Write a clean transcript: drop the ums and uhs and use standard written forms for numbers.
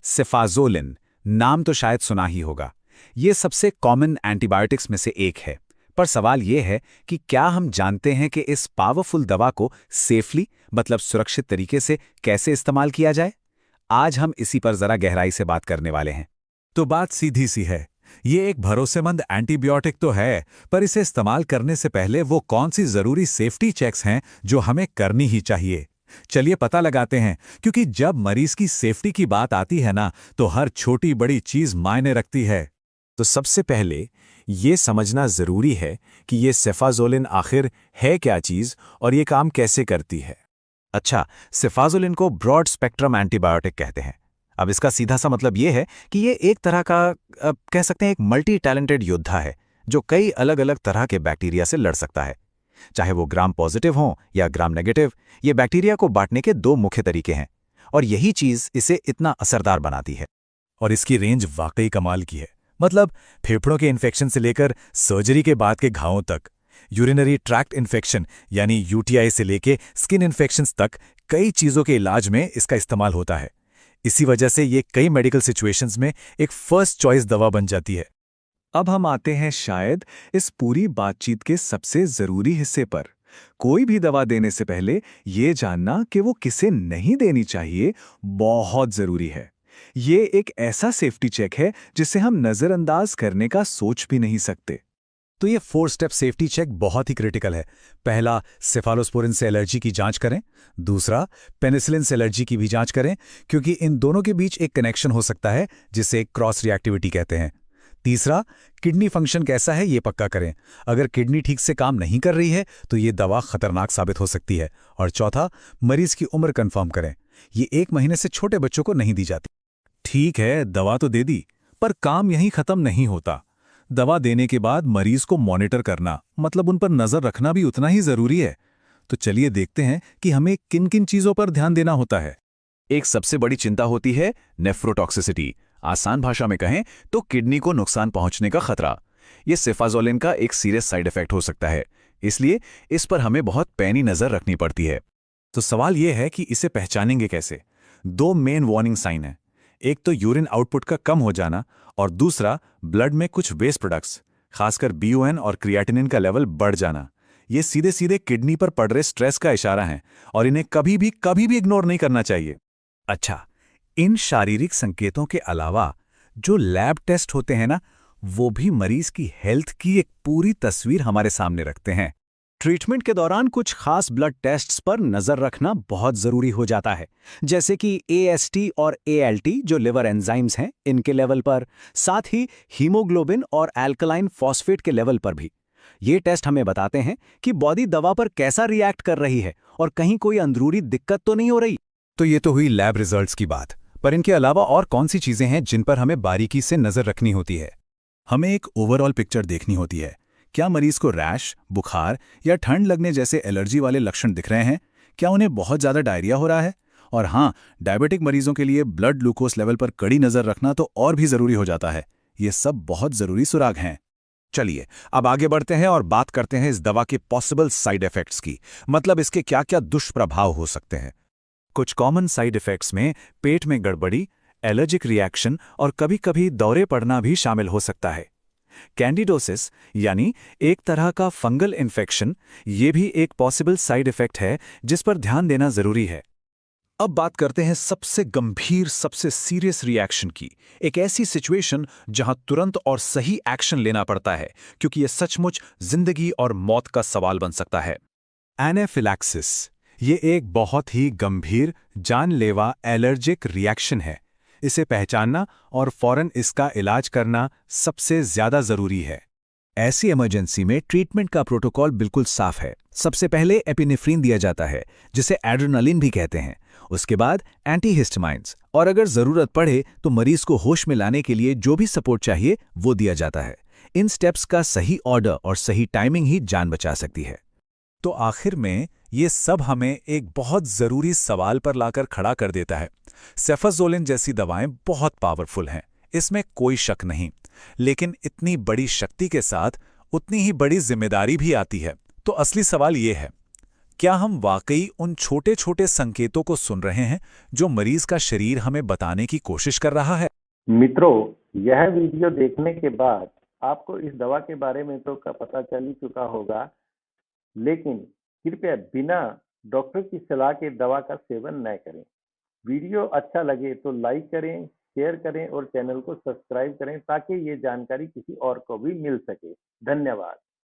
Cefazolin, नाम तो शायद सुना ही होगा। ये सबसे कॉमन एंटीबायोटिक्स में से एक है। पर सवाल ये है कि क्या हम जानते हैं कि इस पावरफुल दवा को सेफली, मतलब सुरक्षित तरीके से कैसे इस्तेमाल किया जाए? आज हम इसी पर जरा गहराई से बात करने वाले हैं। तो बात सीधी सी है। ये एक भरोसेमंद एंटीबायोटिक तो है, पर इसे इस्तेमाल करने से पहले वो कौन सी जरूरी सेफ्टी चेक्स हैं जो हमें करनी ही चाहिए। चलिए पता लगाते हैं, क्योंकि जब मरीज की सेफ्टी की बात आती है ना, तो हर छोटी बड़ी चीज मायने रखती है। तो सबसे पहले ये समझना जरूरी है कि ये सेफाज़ोलिन आखिर है क्या चीज और ये काम कैसे करती है। अच्छा, सेफाज़ोलिन को ब्रॉड स्पेक्ट्रम एंटीबायोटिक कहते हैं। अब इसका सीधा सा मतलब ये है कि ये एक तरह का कह सकते हैं एक मल्टी टैलेंटेड योद्धा है जो कई अलग अलग तरह के बैक्टीरिया से लड़ सकता है। चाहे वो ग्राम पॉजिटिव हों या ग्राम नेगेटिव, ये बैक्टीरिया को बांटने के दो मुख्य तरीके हैं और यही चीज इसे इतना असरदार बनाती है। और इसकी रेंज वाकई कमाल की है। मतलब फेफड़ों के इन्फेक्शन से लेकर सर्जरी के बाद के घावों तक, यूरिनरी ट्रैक्ट इन्फेक्शन यानी यूटीआई से लेकर स्किन इन्फेक्शंस तक कई चीज़ों के इलाज में इसका इस्तेमाल होता है। इसी वजह से ये कई मेडिकल सिचुएशंस में एक फर्स्ट चॉइस दवा बन जाती है। अब हम आते हैं शायद इस पूरी बातचीत के सबसे जरूरी हिस्से पर। कोई भी दवा देने से पहले ये जानना कि वो किसे नहीं देनी चाहिए बहुत जरूरी है। ये एक ऐसा सेफ्टी चेक है जिसे हम नजरअंदाज करने का सोच भी नहीं सकते। तो ये 4 स्टेप सेफ्टी चेक बहुत ही क्रिटिकल है। पहला, सेफालोस्पोरिन से एलर्जी की जांच करें। दूसरा, पेनिसिलिन से एलर्जी की भी जांच करें, क्योंकि इन दोनों के बीच एक कनेक्शन हो सकता है जिसे क्रॉस रिएक्टिविटी कहते हैं। तीसरा, किडनी फंक्शन कैसा है ये पक्का करें। अगर किडनी ठीक से काम नहीं कर रही है तो ये दवा खतरनाक साबित हो सकती है। और चौथा, मरीज की उम्र कंफर्म करें। ये 1 महीने से छोटे बच्चों को नहीं दी जाती। ठीक है, दवा तो दे दी, पर काम यहीं खत्म नहीं होता। दवा देने के बाद मरीज को मॉनिटर करना, मतलब उन पर नजर रखना भी उतना ही जरूरी है। तो चलिए देखते हैं कि हमें किन किन चीजों पर ध्यान देना होता है। एक सबसे बड़ी चिंता होती है नेफ्रोटॉक्सिसिटी। आसान भाषा में कहें तो किडनी को नुकसान पहुंचने का खतरा। ये सेफाज़ोलिन का एक सीरियस साइड इफेक्ट हो सकता है, इसलिए इस पर हमें बहुत पैनी नजर रखनी पड़ती है। तो सवाल यह है कि इसे पहचानेंगे कैसे। 2 मेन वार्निंग साइन है। एक तो यूरिन आउटपुट का कम हो जाना और दूसरा ब्लड में कुछ वेस्ट प्रोडक्ट्स, खासकर BUN और क्रिएटिनिन का लेवल बढ़ जाना। ये सीधे सीधे किडनी पर पड़ रहे स्ट्रेस का इशारा है और इन्हें कभी भी इग्नोर नहीं करना चाहिए। अच्छा, इन शारीरिक संकेतों के अलावा जो लैब टेस्ट होते हैं ना, वो भी मरीज की हेल्थ की एक पूरी तस्वीर हमारे सामने रखते हैं। ट्रीटमेंट के दौरान कुछ खास ब्लड टेस्ट्स पर नजर रखना बहुत जरूरी हो जाता है, जैसे कि AST और ALT जो लिवर एंजाइम्स हैं इनके लेवल पर, साथ ही हीमोग्लोबिन और एल्कलाइन फॉस्फेट के लेवल पर भी। ये टेस्ट हमें बताते हैं कि बॉडी दवा पर कैसा रिएक्ट कर रही है और कहीं कोई अंदरूनी दिक्कत तो नहीं हो रही। तो ये तो हुई लैब रिजल्ट्स की बात, पर इनके अलावा और कौन सी चीजें हैं जिन पर हमें बारीकी से नजर रखनी होती है। हमें एक ओवरऑल पिक्चर देखनी होती है। क्या मरीज को रैश, बुखार या ठंड लगने जैसे एलर्जी वाले लक्षण दिख रहे हैं? क्या उन्हें बहुत ज़्यादा डायरिया हो रहा है? और हाँ, डायबिटिक मरीजों के लिए ब्लड ग्लूकोज लेवल पर कड़ी नज़र रखना तो और भी ज़रूरी हो जाता है। ये सब बहुत ज़रूरी सुराग हैं। चलिए अब आगे बढ़ते हैं और बात करते हैं इस दवा के पॉसिबल साइड इफेक्ट्स की, मतलब इसके क्या क्या दुष्प्रभाव हो सकते हैं। कुछ कॉमन साइड इफेक्ट्स में पेट में गड़बड़ी, एलर्जिक रिएक्शन और कभी-कभी दौरे पड़ना भी शामिल हो सकता है। कैंडिडोसिस यानी एक तरह का फंगल इन्फेक्शन, ये भी एक पॉसिबल साइड इफेक्ट है जिस पर ध्यान देना जरूरी है। अब बात करते हैं सबसे गंभीर, सबसे सीरियस रिएक्शन की, एक ऐसी सिचुएशन जहां तुरंत और सही एक्शन लेना पड़ता है, क्योंकि यह सचमुच जिंदगी और मौत का सवाल बन सकता है। एनाफिलैक्सिस ये एक बहुत ही गंभीर, जानलेवा एलर्जिक रिएक्शन है। इसे पहचानना और फौरन इसका इलाज करना सबसे ज्यादा जरूरी है। ऐसी इमरजेंसी में ट्रीटमेंट का प्रोटोकॉल बिल्कुल साफ है। सबसे पहले एपिनेफ्रीन दिया जाता है, जिसे एड्रेनालिन भी कहते हैं। उसके बाद एंटीहिस्टामाइन्स, और अगर जरूरत पड़े तो मरीज को होश में लाने के लिए जो भी सपोर्ट चाहिए वो दिया जाता है। इन स्टेप्स का सही ऑर्डर और सही टाइमिंग ही जान बचा सकती है। तो आखिर में ये सब हमें एक बहुत जरूरी सवाल पर लाकर खड़ा कर देता है। सेफाज़ोलिन जैसी दवाएं बहुत पावरफुल हैं, इसमें कोई शक नहीं, लेकिन इतनी बड़ी शक्ति के साथ उतनी ही बड़ी जिम्मेदारी भी आती है। तो असली सवाल ये है, क्या हम वाकई उन छोटे छोटे संकेतों को सुन रहे हैं जो मरीज का शरीर हमें बताने की कोशिश कर रहा है? मित्रों, यह वीडियो देखने के बाद आपको इस दवा के बारे में तो पता चल ही चुका होगा, लेकिन कृपया बिना डॉक्टर की सलाह के दवा का सेवन न करें। वीडियो अच्छा लगे तो लाइक करें, शेयर करें और चैनल को सब्सक्राइब करें ताकि ये जानकारी किसी और को भी मिल सके। धन्यवाद।